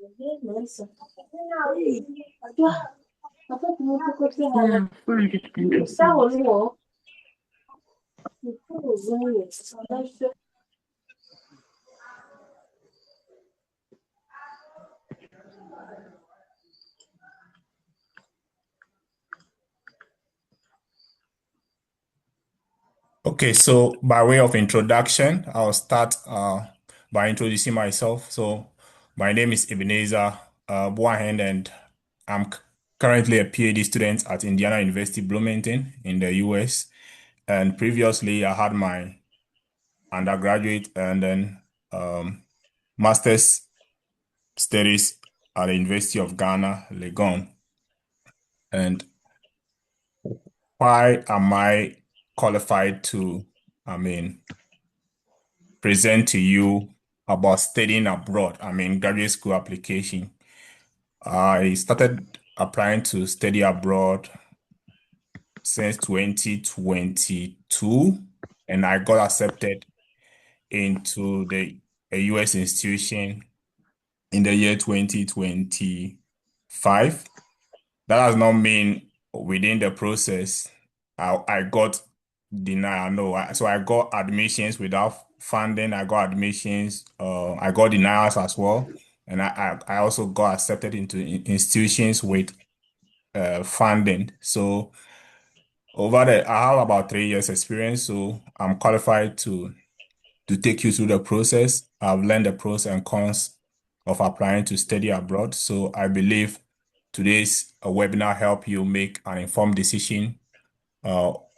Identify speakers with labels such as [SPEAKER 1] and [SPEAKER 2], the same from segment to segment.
[SPEAKER 1] Yeah, find it interesting.
[SPEAKER 2] Okay, so by way of introduction, I'll start by introducing myself. So, my name is Ebenezer Boahen, and I'm currently a PhD student at Indiana University Bloomington in the US. And previously, I had my undergraduate and then master's studies at the University of Ghana, Legon. And why am I qualified to, I mean, present to you about studying abroad? I mean, graduate school application. I started applying to study abroad since 2022, and I got accepted into a US institution in the year 2025. That does not mean within the process I got denied. No, so I got admissions without funding. I got admissions. I got denials as well, and I also got accepted into institutions with funding. So over the I have about 3 years experience, so I'm qualified to take you through the process. I've learned the pros and cons of applying to study abroad. So I believe today's webinar help you make an informed decision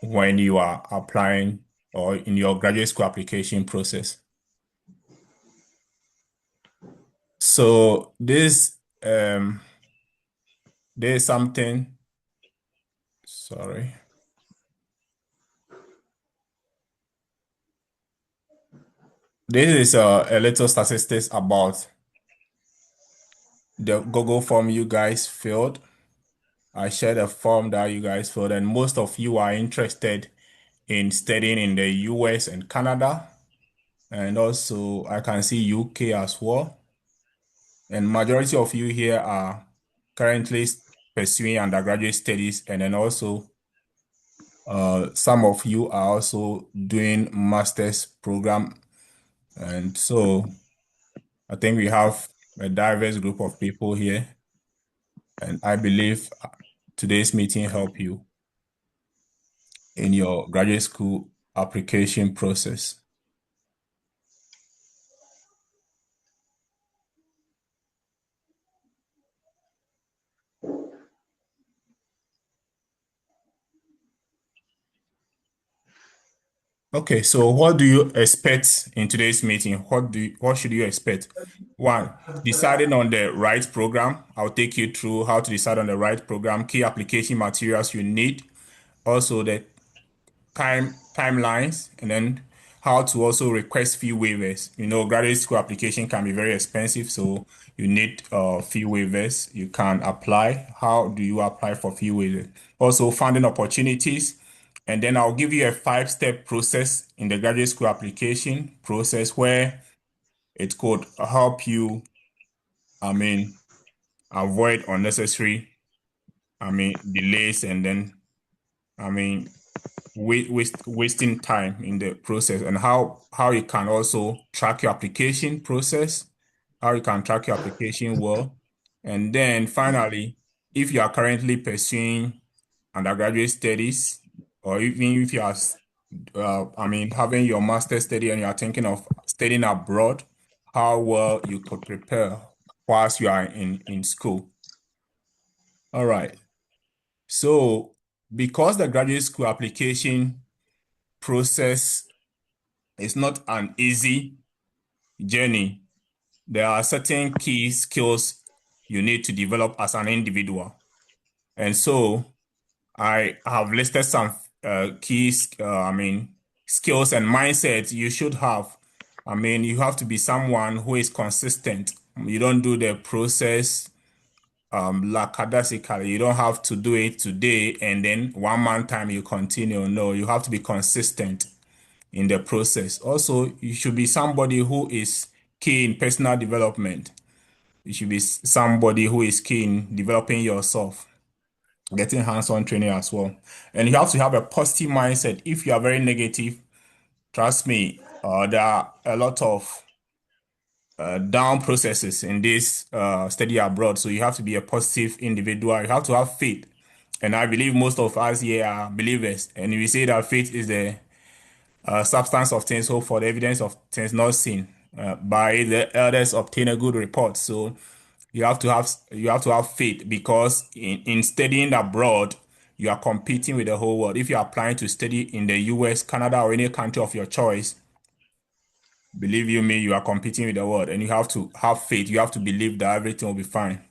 [SPEAKER 2] when you are applying or in your graduate school application process. So there's something, sorry. This is a little statistics about the Google form you guys filled. I shared a form that you guys filled, and most of you are interested in studying in the US and Canada, and also I can see UK as well. And majority of you here are currently pursuing undergraduate studies, and then also some of you are also doing master's program. And so I think we have a diverse group of people here, and I believe today's meeting help you in your graduate school application process. Okay, so what do you expect in today's meeting? What should you expect? One, deciding on the right program. I'll take you through how to decide on the right program, key application materials you need, also the timelines, and then how to also request fee waivers. You know, graduate school application can be very expensive, so you need fee waivers. You can apply. How do you apply for fee waivers? Also, funding opportunities. And then I'll give you a five-step process in the graduate school application process where it could help you, I mean, avoid unnecessary, delays and then, I mean, wasting time in the process, and how you can also track your application process, how you can track your application well. And then finally, if you are currently pursuing undergraduate studies, or even if you are having your master's study and you are thinking of studying abroad, how well you could prepare whilst you are in school. All right. So because the graduate school application process is not an easy journey, there are certain key skills you need to develop as an individual. And so I have listed some key, skills and mindsets you should have. I mean, you have to be someone who is consistent. You don't do the process lackadaisically. You don't have to do it today and then 1 month time you continue. No, you have to be consistent in the process. Also, you should be somebody who is key in personal development. You should be somebody who is keen developing yourself, getting hands-on training as well. And you have to have a positive mindset. If you are very negative, trust me, there are a lot of down processes in this study abroad. So you have to be a positive individual. You have to have faith. And I believe most of us here are believers. And we say that faith is the substance of things hoped for, the evidence of things not seen. By the elders obtain a good report. So you have to have faith because in studying abroad, you are competing with the whole world. If you are applying to study in the US, Canada, or any country of your choice, believe you me, you are competing with the world, and you have to have faith. You have to believe that everything will be fine.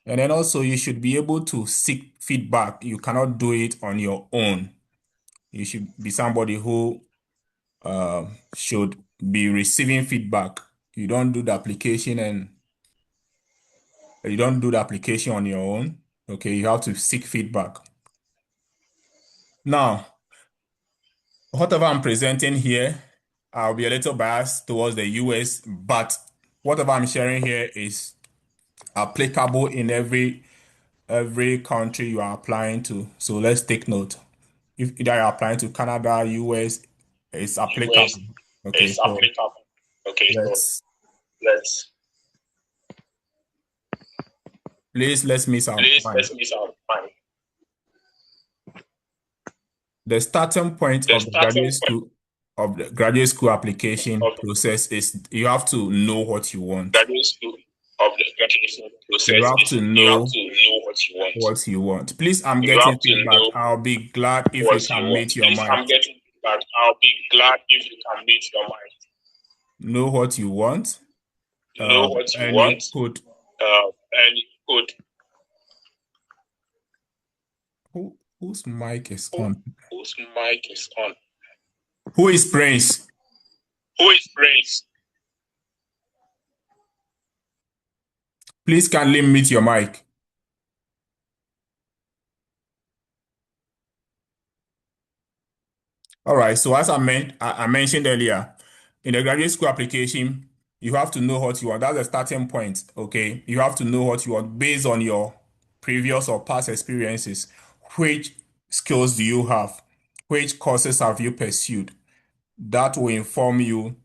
[SPEAKER 2] And then also, you should be able to seek feedback. You cannot do it on your own. You should be somebody who should be receiving feedback. You don't do the application and you don't do the application on your own. Okay, you have to seek feedback. Now, whatever I'm presenting here, I'll be a little biased towards the US, but whatever I'm sharing here is applicable in every country you are applying to. So let's take note. If either you're applying to Canada, US, it's
[SPEAKER 1] US
[SPEAKER 2] applicable. Okay,
[SPEAKER 1] is
[SPEAKER 2] so
[SPEAKER 1] applicable. Okay, so
[SPEAKER 2] let's
[SPEAKER 1] let's
[SPEAKER 2] let's miss our
[SPEAKER 1] please
[SPEAKER 2] point.
[SPEAKER 1] let's miss our time.
[SPEAKER 2] The starting point
[SPEAKER 1] The starting point
[SPEAKER 2] of the graduate school application
[SPEAKER 1] of the
[SPEAKER 2] process is you have to know what you want.
[SPEAKER 1] graduate school of the graduation
[SPEAKER 2] You
[SPEAKER 1] process
[SPEAKER 2] have
[SPEAKER 1] is
[SPEAKER 2] to
[SPEAKER 1] you have
[SPEAKER 2] know
[SPEAKER 1] to know what you want.
[SPEAKER 2] what you want. Please, I'm
[SPEAKER 1] You
[SPEAKER 2] getting
[SPEAKER 1] have to
[SPEAKER 2] feedback.
[SPEAKER 1] know
[SPEAKER 2] I'll be glad if you
[SPEAKER 1] what you
[SPEAKER 2] can
[SPEAKER 1] want.
[SPEAKER 2] meet your
[SPEAKER 1] Please,
[SPEAKER 2] mic.
[SPEAKER 1] I'm getting feedback. I'll be glad if you can meet your mind.
[SPEAKER 2] Know what you want.
[SPEAKER 1] Know what you
[SPEAKER 2] And you
[SPEAKER 1] want.
[SPEAKER 2] could
[SPEAKER 1] And good.
[SPEAKER 2] whose mic is
[SPEAKER 1] Who,
[SPEAKER 2] on?
[SPEAKER 1] whose mic is on?
[SPEAKER 2] Who is Prince?
[SPEAKER 1] Who is Prince?
[SPEAKER 2] Please kindly mute your mic. All right. So as I mentioned earlier, in the graduate school application, you have to know what you want. That's the starting point. Okay. You have to know what you want based on your previous or past experiences. Which skills do you have? Which courses have you pursued? That will inform you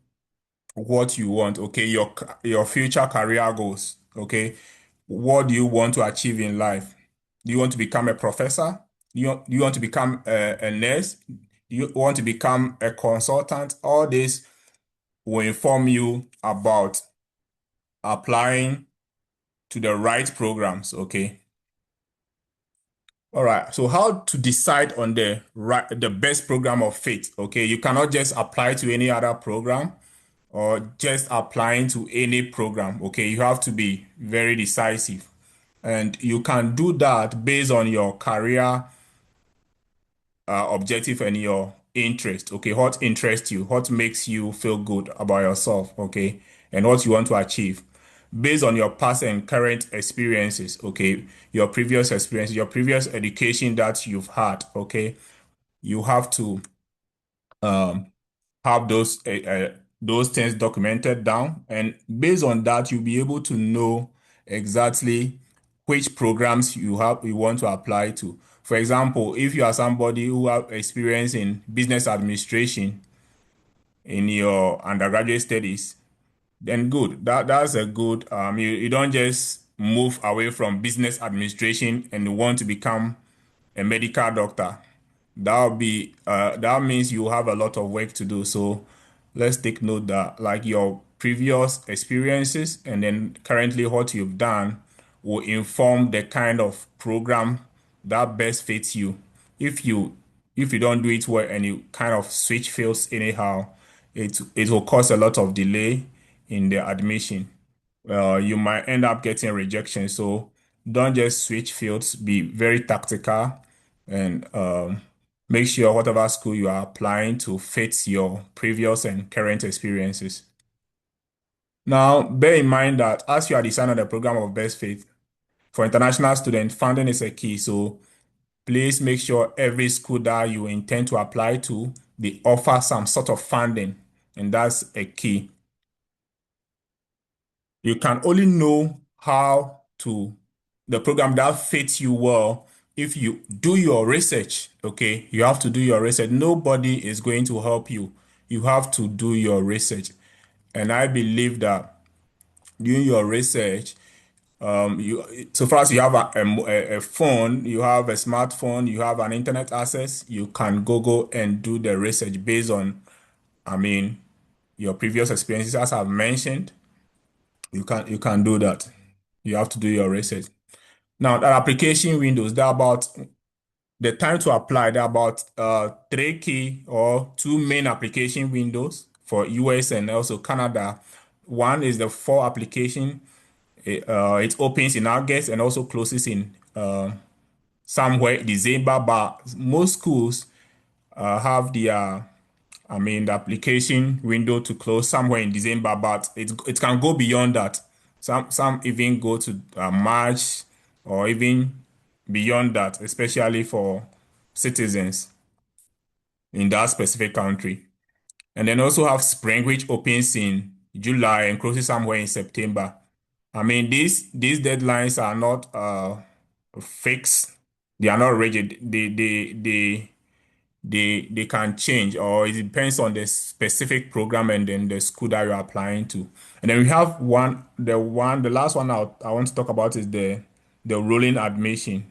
[SPEAKER 2] what you want. Okay. Your future career goals. Okay. What do you want to achieve in life? Do you want to become a professor? Do you want to become a nurse? Do you want to become a consultant? All this will inform you about applying to the right programs, okay? All right. So how to decide on the best program of fit, okay? You cannot just apply to any other program or just applying to any program, okay? You have to be very decisive. And you can do that based on your career objective and your interest. Okay, what interests you? What makes you feel good about yourself? Okay, and what you want to achieve based on your past and current experiences. Okay, your previous experience, your previous education that you've had. Okay, you have to um, have those things documented down, and based on that, you'll be able to know exactly which programs you want to apply to. For example, if you are somebody who have experience in business administration in your undergraduate studies, then good. That's a good. You don't just move away from business administration and you want to become a medical doctor. That means you have a lot of work to do. So let's take note that like your previous experiences and then currently what you've done will inform the kind of program that best fits you. If you if you don't do it well and you kind of switch fields anyhow, it will cause a lot of delay in the admission. You might end up getting rejection. So don't just switch fields. Be very tactical and make sure whatever school you are applying to fits your previous and current experiences. Now, bear in mind that as you are designing the program of best fit for international students, funding is a key. So please make sure every school that you intend to apply to, they offer some sort of funding, and that's a key. You can only know how to the program that fits you well. If you do your research, okay, you have to do your research. Nobody is going to help you. You have to do your research. And I believe that doing your research, you so far as you have a phone, you have a smartphone, you have an internet access, you can Google and do the research based on, I mean, your previous experiences. As I've mentioned, you can do that. You have to do your research. Now, the application windows, they're about the time to apply. They're about three key or two main application windows for US and also Canada. One is the fall application. It opens in August and also closes in somewhere December. But most schools have their, I mean, the application window to close somewhere in December, but it can go beyond that. Some even go to March or even beyond that, especially for citizens in that specific country. And then also have spring, which opens in July and closes somewhere in September. I mean, these deadlines are not fixed. They are not rigid. They can change, or it depends on the specific program and then the school that you're applying to. And then we have the last one I want to talk about is the rolling admission.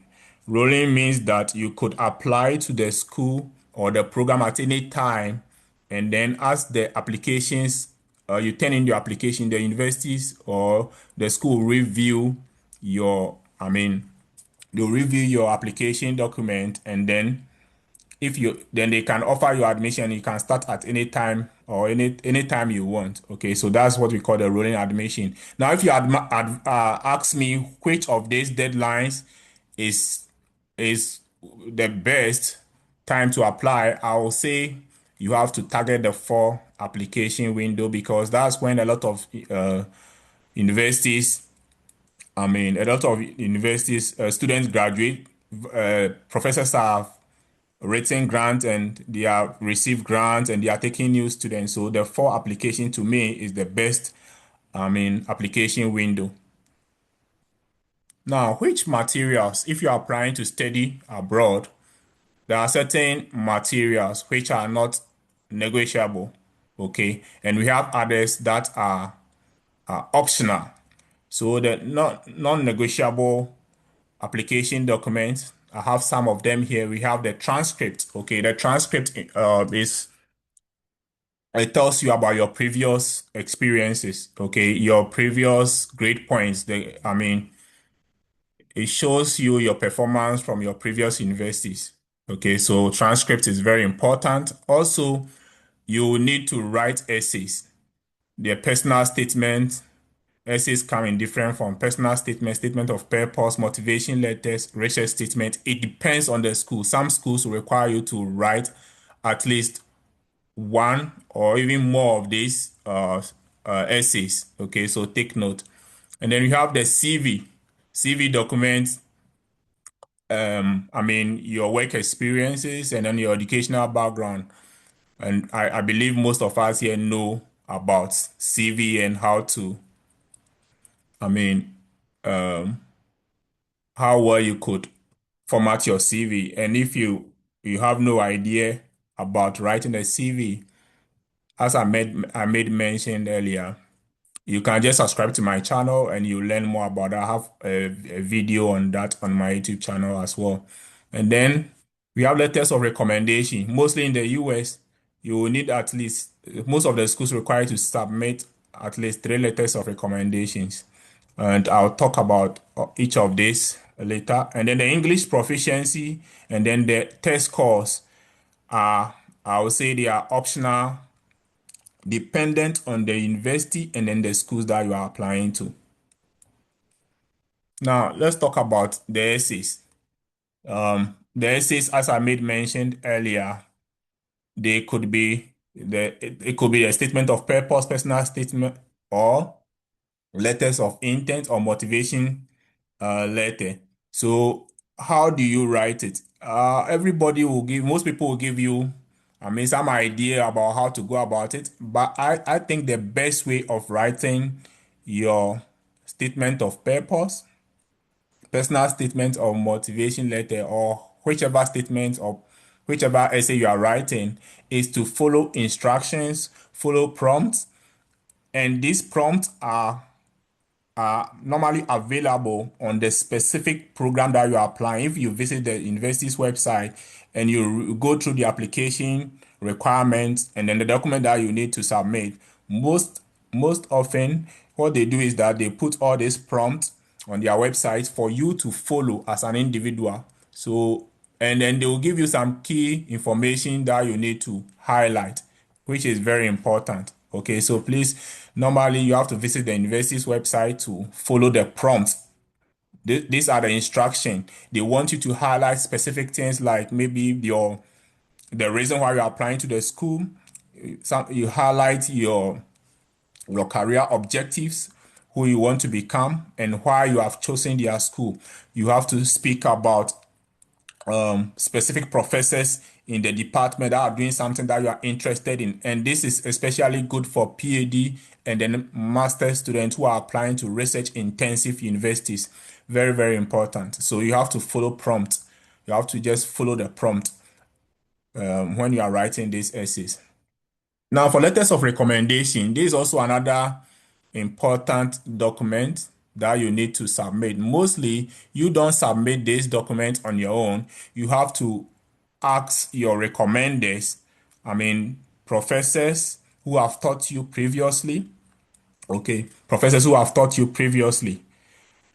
[SPEAKER 2] Rolling means that you could apply to the school or the program at any time, and then as the applications, you turn in your application, the universities or the school review your, I mean, they'll review your application document, and then they can offer you admission. You can start at any time or any time you want. Okay, so that's what we call the rolling admission. Now, if you ask me which of these deadlines is is the best time to apply, I will say you have to target the fall application window because that's when a lot of universities, I mean, a lot of universities, students graduate, professors have written grants and they have received grants and they are taking new students. So the fall application to me is the best, I mean, application window. Now, which materials, if you are applying to study abroad, there are certain materials which are not negotiable, okay? And we have others that are optional. So the non-negotiable application documents, I have some of them here. We have the transcript, okay? The transcript is it tells you about your previous experiences, okay? Your previous grade points. I mean, it shows you your performance from your previous universities. Okay, so transcript is very important. Also, you will need to write essays. Their personal statement, essays come in different form. Personal statement, statement of purpose, motivation letters, research statement. It depends on the school. Some schools will require you to write at least one or even more of these essays. Okay, so take note. And then you have the CV. CV documents, I mean, your work experiences and then your educational background. And I believe most of us here know about CV and how to, I mean, how well you could format your CV. And if you have no idea about writing a CV, as I made mention earlier, you can just subscribe to my channel and you learn more about that. I have a video on that on my YouTube channel as well. And then we have letters of recommendation. Mostly in the US, you will need at least, most of the schools require you to submit at least three letters of recommendations. And I'll talk about each of these later. And then the English proficiency and then the test scores are, I would say they are optional dependent on the university and then the schools that you are applying to. Now, let's talk about the essays. The essays, as I made mentioned earlier, they could be it could be a statement of purpose, personal statement, or letters of intent or motivation letter. So how do you write it? Most people will give you, I mean, some idea about how to go about it. But I think the best way of writing your statement of purpose, personal statement or motivation letter, or whichever statement or whichever essay you are writing, is to follow instructions, follow prompts, and these prompts are normally available on the specific program that you are applying. If you visit the university's website and you go through the application requirements and then the document that you need to submit, most often what they do is that they put all these prompts on their website for you to follow as an individual. So, and then they will give you some key information that you need to highlight, which is very important. Okay, so please, normally you have to visit the university's website to follow the prompts. These are the instructions. They want you to highlight specific things like maybe the reason why you're applying to the school. You highlight your career objectives, who you want to become, and why you have chosen their school. You have to speak about specific professors in the department that are doing something that you are interested in. And this is especially good for PhD and then master students who are applying to research intensive universities. Very, very important. So you have to follow prompt. You have to just follow the prompt when you are writing these essays. Now, for letters of recommendation, this is also another important document that you need to submit. Mostly, you don't submit this document on your own. You have to ask your recommenders, I mean, professors who have taught you previously. Okay, professors who have taught you previously.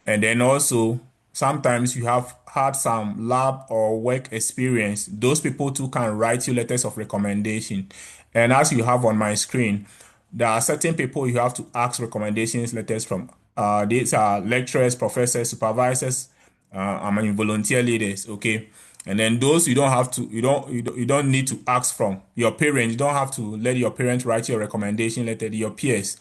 [SPEAKER 2] And then also, sometimes you have had some lab or work experience. Those people too can write you letters of recommendation. And as you have on my screen, there are certain people you have to ask recommendations letters from. These are lecturers, professors, supervisors, I mean volunteer leaders. Okay, and then those you don't have to, you don't need to ask from your parents. You don't have to let your parents write your recommendation letter to your peers.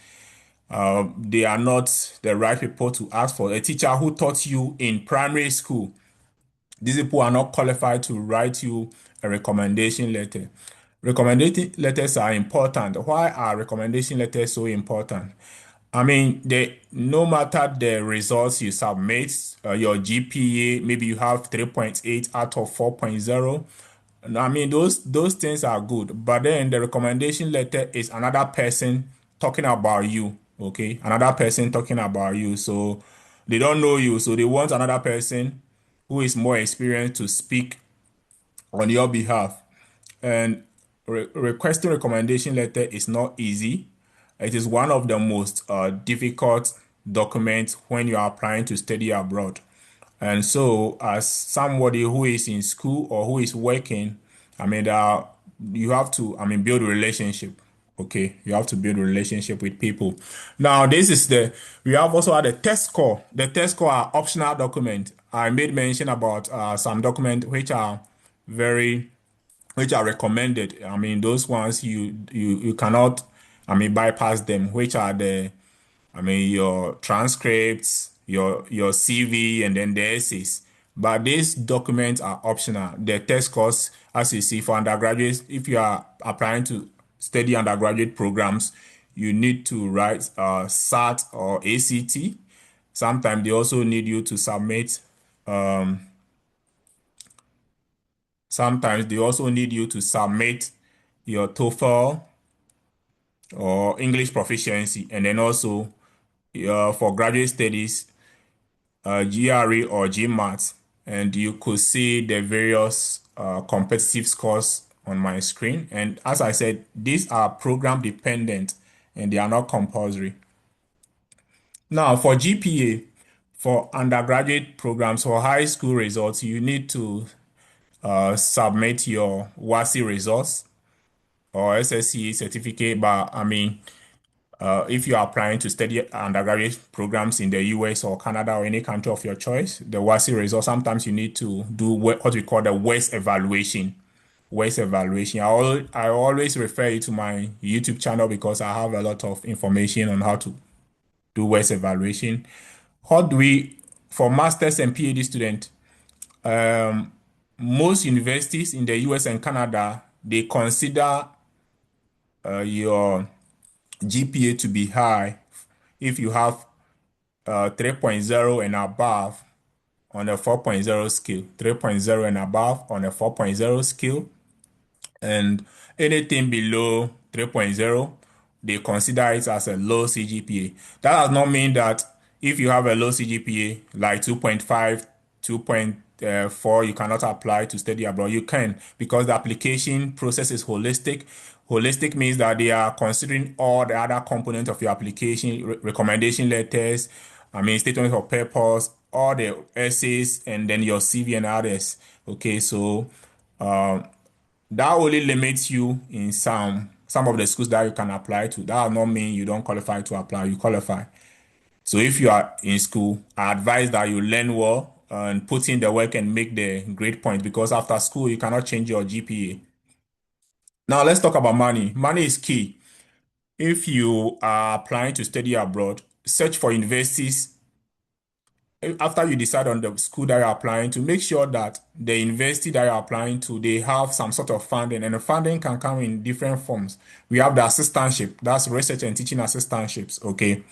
[SPEAKER 2] They are not the right people to ask for. A teacher who taught you in primary school, these people are not qualified to write you a recommendation letter. Recommendation letters are important. Why are recommendation letters so important? I mean, no matter the results you submit, your GPA, maybe you have 3.8 out of 4.0. I mean, those things are good, but then the recommendation letter is another person talking about you. Okay, another person talking about you. So they don't know you, so they want another person who is more experienced to speak on your behalf. And requesting recommendation letter is not easy. It is one of the most difficult documents when you are applying to study abroad. And so, as somebody who is in school or who is working, I mean, you have to, I mean, build a relationship. Okay, you have to build a relationship with people. Now, we have also had a test score. The test score are optional document. I made mention about some document very which are recommended. I mean, those ones you cannot, I mean, bypass them, which are I mean, your transcripts, your CV, and then the essays. But these documents are optional. The test course, as you see, for undergraduates, if you are applying to study undergraduate programs, you need to write SAT or ACT. Sometimes they also need you to submit. Sometimes they also need you to submit your TOEFL or English proficiency, and then also for graduate studies, GRE or GMAT, and you could see the various competitive scores on my screen. And as I said, these are program dependent and they are not compulsory. Now, for GPA, for undergraduate programs or high school results, you need to submit your WASI results or SSCE certificate. But I mean, if you are applying to study undergraduate programs in the US or Canada or any country of your choice, the WASI result, sometimes you need to do what we call the WES evaluation. WES evaluation. I always refer you to my YouTube channel because I have a lot of information on how to do WES evaluation. How do we, for masters and PhD students, most universities in the US and Canada, they consider your GPA to be high if you have 3.0 and above on a 4.0 scale, 3.0 and above on a 4.0 scale, and anything below 3.0, they consider it as a low CGPA. That does not mean that if you have a low CGPA, like 2.5, 2.4, you cannot apply to study abroad. You can, because the application process is holistic. Holistic means that they are considering all the other components of your application, recommendation letters, statement of purpose, all the essays, and then your CV and others. Okay, so that only limits you in some of the schools that you can apply to. That does not mean you don't qualify to apply. You qualify. So if you are in school, I advise that you learn well and put in the work and make the grade point, because after school you cannot change your GPA. Now let's talk about money. Money is key. If you are applying to study abroad, search for universities after you decide on the school that you're applying to. Make sure that the university that you're applying to, they have some sort of funding, and the funding can come in different forms. We have the assistantship, that's research and teaching assistantships, okay?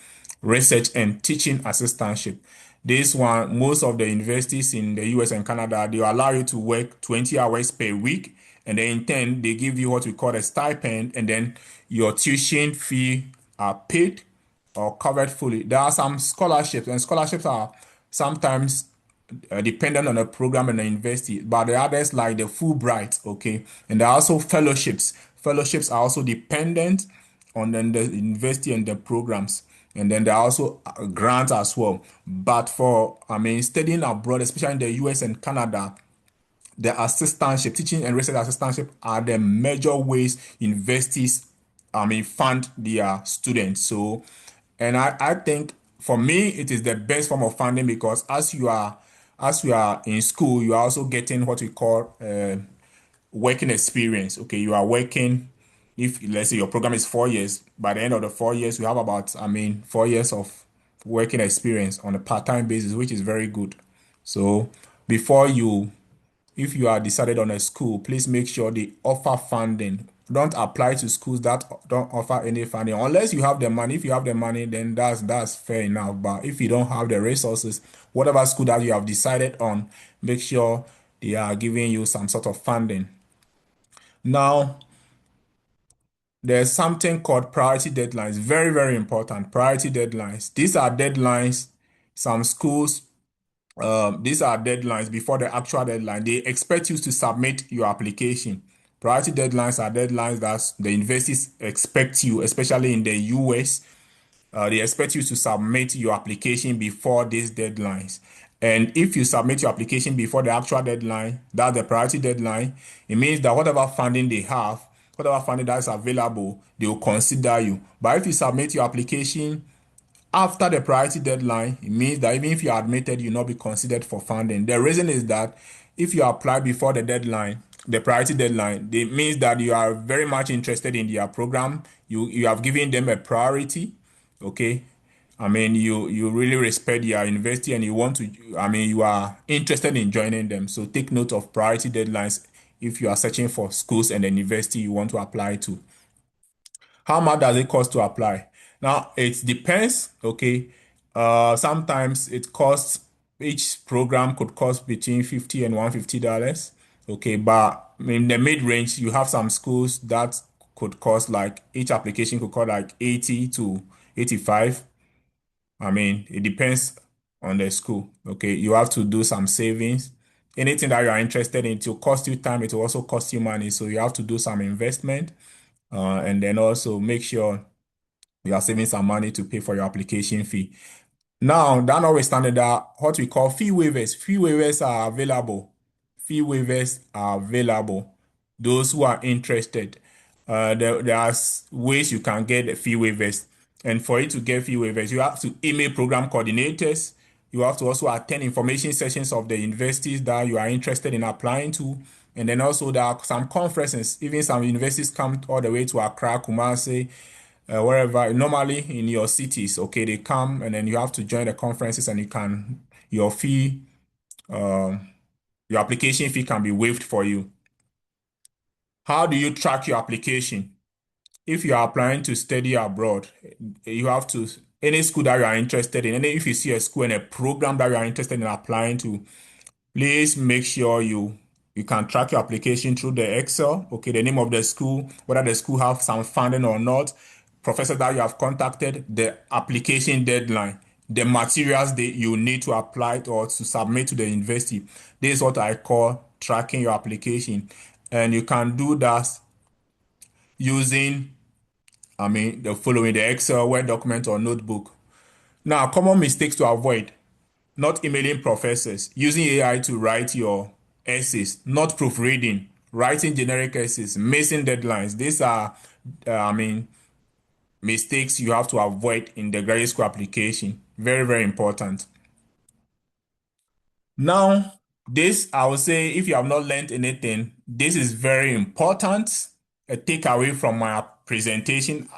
[SPEAKER 2] Research and teaching assistantship. This one, most of the universities in the US and Canada, they allow you to work 20 hours per week, and then in turn, they give you what we call a stipend, and then your tuition fee are paid or covered fully. There are some scholarships, and scholarships are sometimes dependent on the program and the university, but the others like the Fulbright, okay, and there are also fellowships. Fellowships are also dependent on the university and the programs, and then there are also grants as well. But for studying abroad, especially in the US and Canada, the assistantship, teaching and research assistantship are the major ways universities, fund their students. So, and I think for me, it is the best form of funding, because as you are in school, you are also getting what we call working experience. Okay, you are working. If let's say your program is 4 years, by the end of the 4 years, you have about 4 years of working experience on a part-time basis, which is very good. So before you if you are decided on a school, please make sure they offer funding. Don't apply to schools that don't offer any funding unless you have the money. If you have the money, then that's fair enough. But if you don't have the resources, whatever school that you have decided on, make sure they are giving you some sort of funding. Now, there's something called priority deadlines. Very, very important. Priority deadlines. These are deadlines. Some schools these are deadlines before the actual deadline. They expect you to submit your application. Priority deadlines are deadlines that the universities expect you, especially in the US. They expect you to submit your application before these deadlines. And if you submit your application before the actual deadline, that's the priority deadline, it means that whatever funding that is available, they will consider you. But if you submit your application after the priority deadline, it means that even if you are admitted, you'll not be considered for funding. The reason is that if you apply before the deadline, the priority deadline, it means that you are very much interested in their program. You have given them a priority, okay? You really respect their university, and you want to, you are interested in joining them. So take note of priority deadlines if you are searching for schools and the university you want to apply to. How much does it cost to apply? Now, it depends, okay? Sometimes it costs, each program could cost between 50 and $150, okay? But in the mid-range, you have some schools that could cost like, each application could cost like 80 to 85. It depends on the school, okay? You have to do some savings. Anything that you are interested in, it will cost you time, it will also cost you money. So you have to do some investment, and then also make sure you are saving some money to pay for your application fee. Now, that notwithstanding that, what we call fee waivers are available. Fee waivers are available. Those who are interested, there are ways you can get the fee waivers. And for you to get fee waivers, you have to email program coordinators. You have to also attend information sessions of the universities that you are interested in applying to. And then also there are some conferences. Even some universities come all the way to Accra, Kumasi, wherever, normally in your cities, okay, they come, and then you have to join the conferences, and your fee, um, your application fee can be waived for you. How do you track your application? If you are applying to study abroad, you have to, any school that you are interested in, and if you see a school and a program that you are interested in applying to, please make sure you can track your application through the Excel. Okay, the name of the school, whether the school have some funding or not, professor that you have contacted, the application deadline, the materials that you need to apply or to submit to the university. This is what I call tracking your application, and you can do that using, the following: the Excel, Word document, or notebook. Now, common mistakes to avoid: not emailing professors, using AI to write your essays, not proofreading, writing generic essays, missing deadlines. These are, mistakes you have to avoid in the graduate school application. Very, very important. Now, this, I would say, if you have not learned anything, this is very important. A takeaway from my presentation.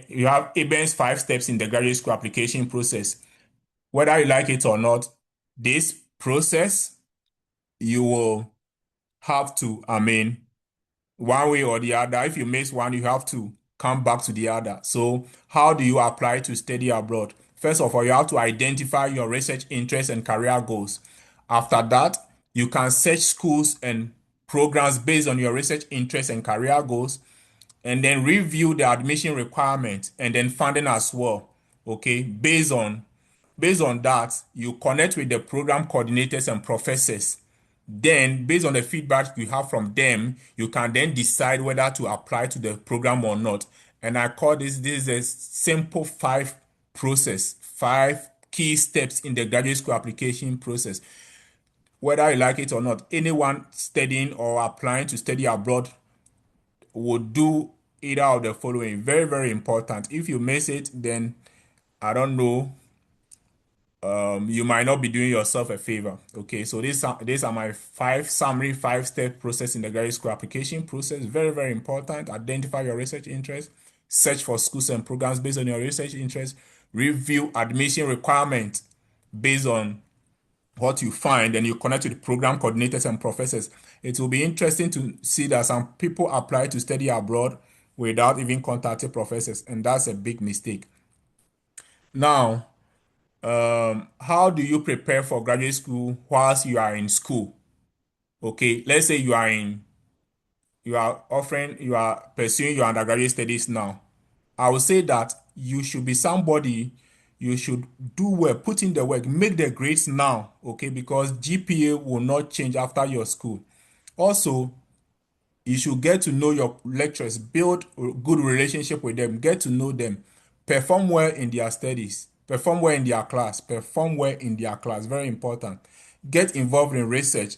[SPEAKER 2] You have Eben's 5 steps in the graduate school application process. Whether you like it or not, this process you will have to, one way or the other. If you miss one, you have to come back to the other. So, how do you apply to study abroad? First of all, you have to identify your research interests and career goals. After that, you can search schools and programs based on your research interests and career goals, and then review the admission requirements and then funding as well. Okay, based on that, you connect with the program coordinators and professors. Then, based on the feedback you have from them, you can then decide whether to apply to the program or not. And I call this is a simple 5 process, 5 key steps in the graduate school application process. Whether you like it or not, anyone studying or applying to study abroad would do either of the following. Very, very important. If you miss it, then I don't know, you might not be doing yourself a favor. Okay, so these are my 5 step process in the graduate school application process. Very, very important. Identify your research interest, search for schools and programs based on your research interest, review admission requirements based on what you find, and you connect with program coordinators and professors. It will be interesting to see that some people apply to study abroad without even contacting professors, and that's a big mistake. Now, how do you prepare for graduate school whilst you are in school? Okay, let's say you are pursuing your undergraduate studies now. I would say that you should be somebody, you should do well, put in the work, make the grades now, okay, because GPA will not change after your school. Also, you should get to know your lecturers, build a good relationship with them, get to know them, perform well in their studies, perform well in their class, perform well in their class. Very important. Get involved in research,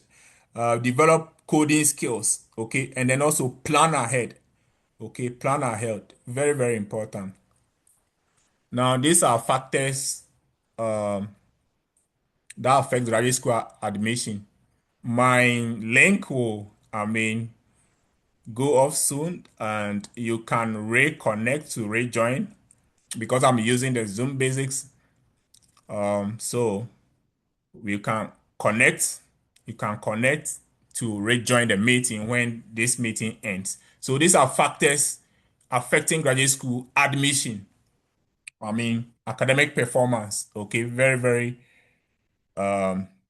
[SPEAKER 2] develop coding skills, okay, and then also plan ahead. Okay, plan ahead. Very, very important. Now, these are factors that affect graduate school admission. My link will, go off soon, and you can reconnect to rejoin because I'm using the Zoom basics. So we can connect, you can connect to rejoin the meeting when this meeting ends. So these are factors affecting graduate school admission. Academic performance. Okay, very, very